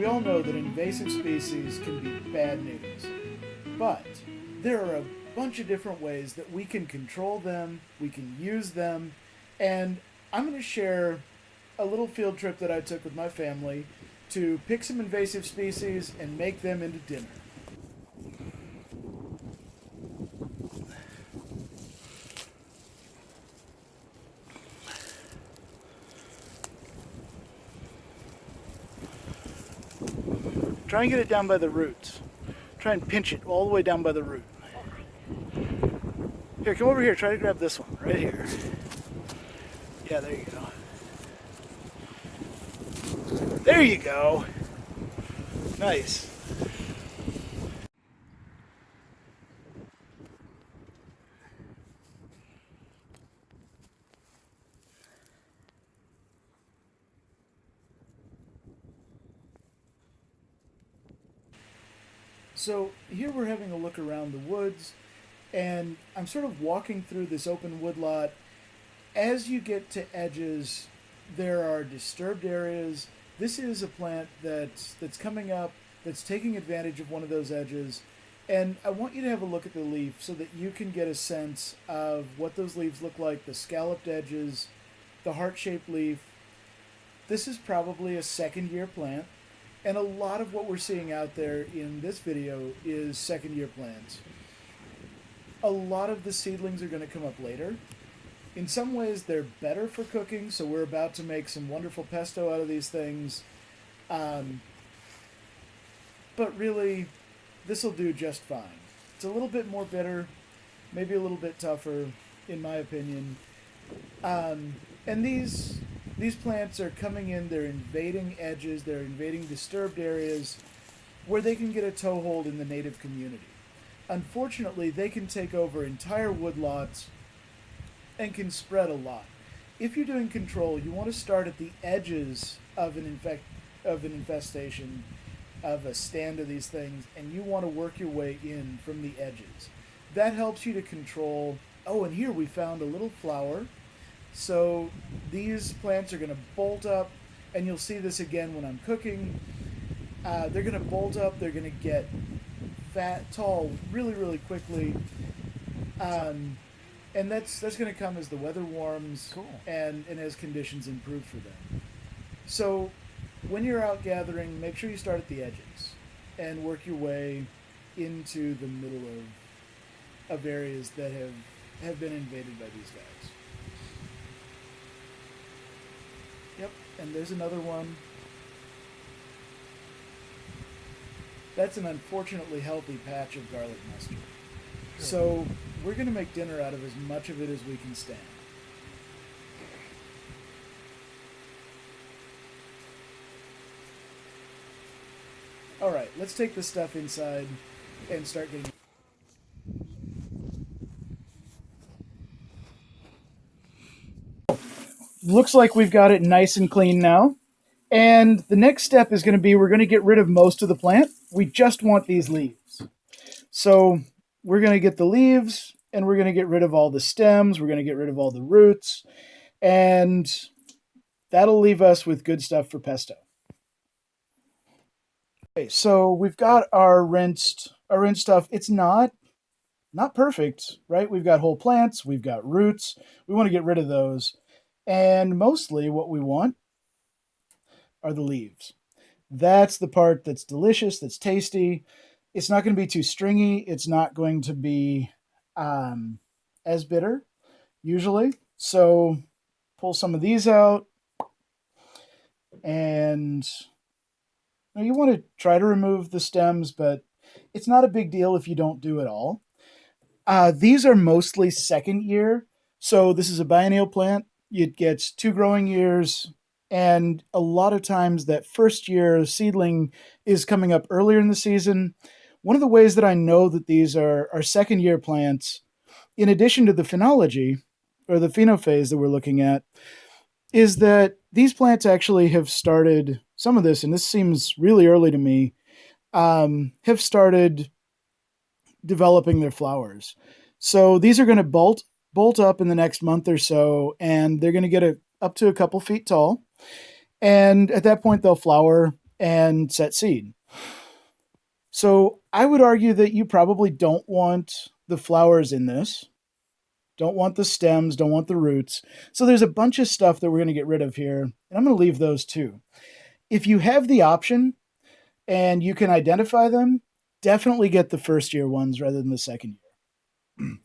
we all know that invasive species can be bad news, but there are a bunch of different ways that we can control them, we can use them, and I'm going to share a little field trip that I took with my family to pick some invasive species and make them into dinner. Try and get it down by the roots. Try and pinch it all the way down by the root. Here, come over here. Try to grab this one right here. Yeah, there you go. There you go. Nice. So here we're having a look around the woods, and I'm sort of walking through this open woodlot. As you get to edges, there are disturbed areas. This is a plant that's coming up, that's taking advantage of one of those edges, and I want you to have a look at the leaf so that you can get a sense of what those leaves look like, the scalloped edges, the heart-shaped leaf. This is probably a second-year plant. And a lot of what we're seeing out there in this video is second-year plants. A lot of the seedlings are going to come up later. In some ways, they're better for cooking, so we're about to make some wonderful pesto out of these things. But really, this will do just fine. It's a little bit more bitter, maybe a little bit tougher, in my opinion. And these plants are coming in, they're invading edges, they're invading disturbed areas where they can get a toehold in the native community. Unfortunately, they can take over entire woodlots and can spread a lot. If you're doing control, you want to start at the edges of an infestation, of a stand of these things, and you want to work your way in from the edges. That helps you to control. Oh, and here we found a little flower. So these plants are going to bolt up, and you'll see this again when I'm cooking. They're going to bolt up. They're going to get fat, tall, really, really quickly. And that's going to come as the weather warms. Cool. and as conditions improve for them. So when you're out gathering, make sure you start at the edges and work your way into the middle of areas that have been invaded by these guys. Yep, and there's another one. That's an unfortunately healthy patch of garlic mustard. Sure. So we're going to make dinner out of as much of it as we can stand. All right, let's take this stuff inside and start getting... Looks like we've got it nice and clean now. And the next step is going to be we're going to get rid of most of the plant. We just want these leaves. So we're going to get the leaves, and we're going to get rid of all the stems. We're going to get rid of all the roots. And that'll leave us with good stuff for pesto. Okay, so we've got our rinsed stuff. It's not perfect, right? We've got whole plants. We've got roots. We want to get rid of those. And mostly what we want are the leaves. That's the part that's delicious, that's tasty. It's not going to be too stringy. It's not going to be as bitter, usually. So pull some of these out. And you want to try to remove the stems, but it's not a big deal if you don't do it all. These are mostly second year. So this is a biennial plant. It gets 2 growing years, and a lot of times that first year seedling is coming up earlier in the season. One of the ways that I know that these are second year plants, in addition to the phenology, or the phenophase that we're looking at, is that these plants actually have started, some of this, and this seems really early to me, have started developing their flowers. So these are going to bolt up in the next month or so, and they're going to get up to a couple feet tall. And at that point, they'll flower. and set seed. So I would argue that you probably don't want the flowers in this, don't want the stems, don't want the roots. So there's a bunch of stuff that we're going to get rid of here, and I'm going to leave those too. If you have the option and you can identify them, definitely get the first year ones rather than the second year.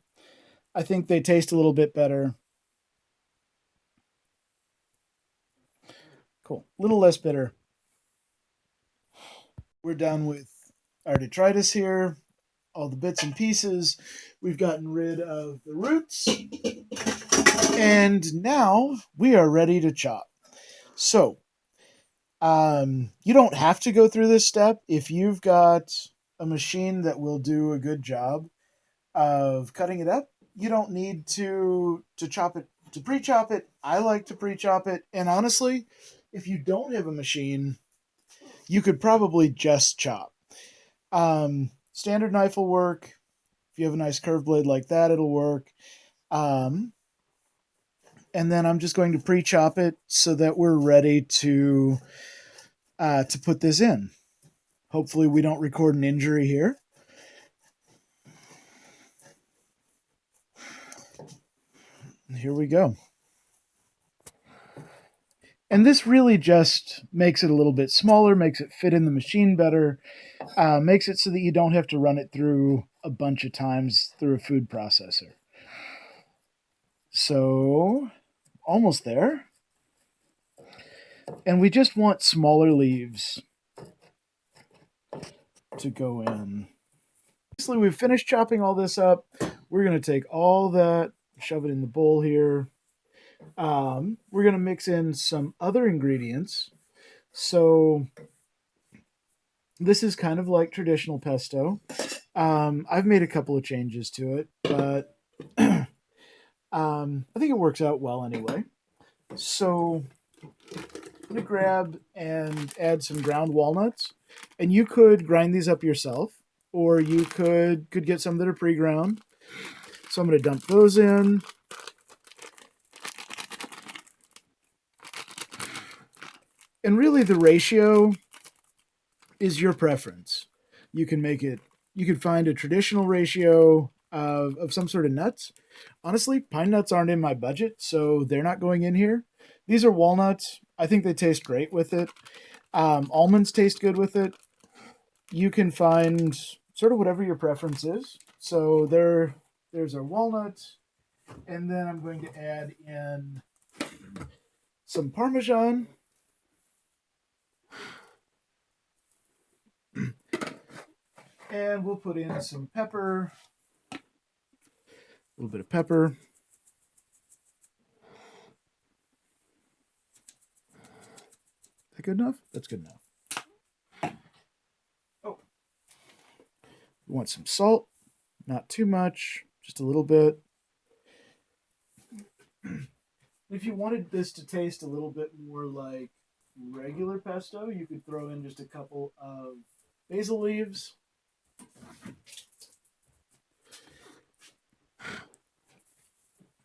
I think they taste a little bit better. Cool. A little less bitter. We're done with our detritus here, all the bits and pieces. We've gotten rid of the roots. And now we are ready to chop. So, you don't have to go through this step if you've got a machine that will do a good job of cutting it up. You don't need to chop it to pre-chop it. I like to pre-chop it, and honestly, if you don't have a machine, you could probably just chop. Standard knife will work. If you have a nice curved blade like that, it'll work. Um, and then I'm just going to pre-chop it so that we're ready to put this in. Hopefully, we don't record an injury here. Here we go. And this really just makes it a little bit smaller, makes it fit in the machine better, makes it so that you don't have to run it through a bunch of times through a food processor. So, almost there. And we just want smaller leaves to go in. Obviously, we've finished chopping all this up. We're going to take all that, shove it in the bowl here. We're going to mix in some other ingredients. So this is kind of like traditional pesto. I've made a couple of changes to it, but I think it works out well anyway. So I'm going to grab and add some ground walnuts, and you could grind these up yourself, or you could get some that are pre-ground. So I'm going to dump those in. And really the ratio is your preference. You can make it, you can find a traditional ratio of some sort of nuts. Honestly, pine nuts aren't in my budget, so they're not going in here. These are walnuts. I think they taste great with it. Almonds taste good with it. You can find sort of whatever your preference is. So there's our walnuts. And then I'm going to add in some Parmesan. And we'll put in some pepper. A little bit of pepper. Is that good enough? That's good enough. Oh. We want some salt. Not too much. Just a little bit. If you wanted this to taste a little bit more like regular pesto, you could throw in just a couple of basil leaves.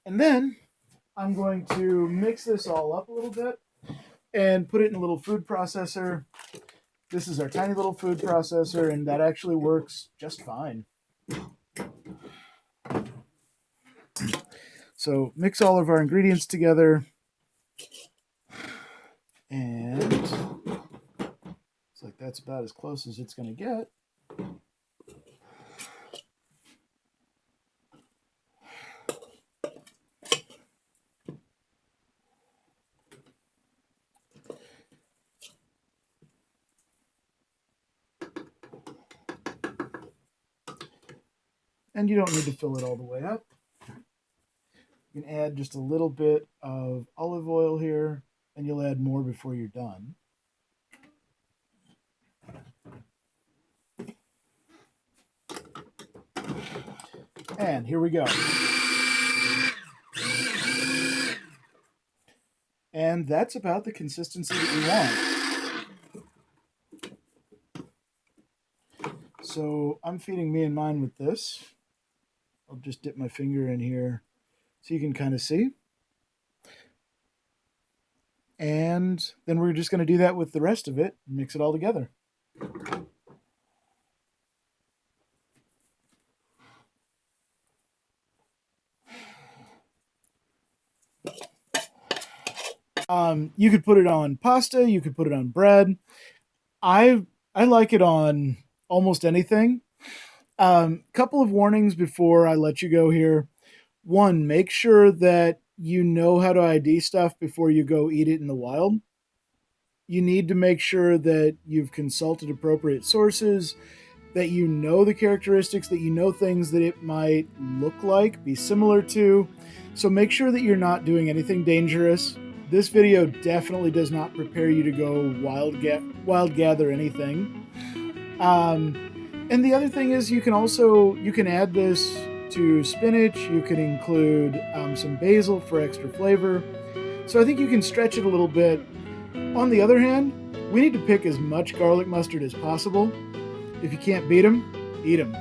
And then I'm going to mix this all up a little bit and put it in a little food processor. This is our tiny little food processor, and that actually works just fine. So mix all of our ingredients together. And looks like that's about as close as it's going to get. And you don't need to fill it all the way up. You can add just a little bit of olive oil here, and you'll add more before you're done. And here we go. And that's about the consistency that we want. So I'm feeding me and mine with this. I'll just dip my finger in here so you can kind of see. And then we're just going to do that with the rest of it, mix it all together. You could put it on pasta, you could put it on bread. I like it on almost anything. Couple of warnings before I let you go here. One, make sure that you know how to ID stuff before you go eat it in the wild. You need to make sure that you've consulted appropriate sources, that you know the characteristics, that you know things that it might look like, be similar to. So make sure that you're not doing anything dangerous. This video definitely does not prepare you to go wild gather anything. And the other thing is you can add this to spinach. You can include some basil for extra flavor. So I think you can stretch it a little bit. On the other hand, we need to pick as much garlic mustard as possible. If you can't beat them, eat them.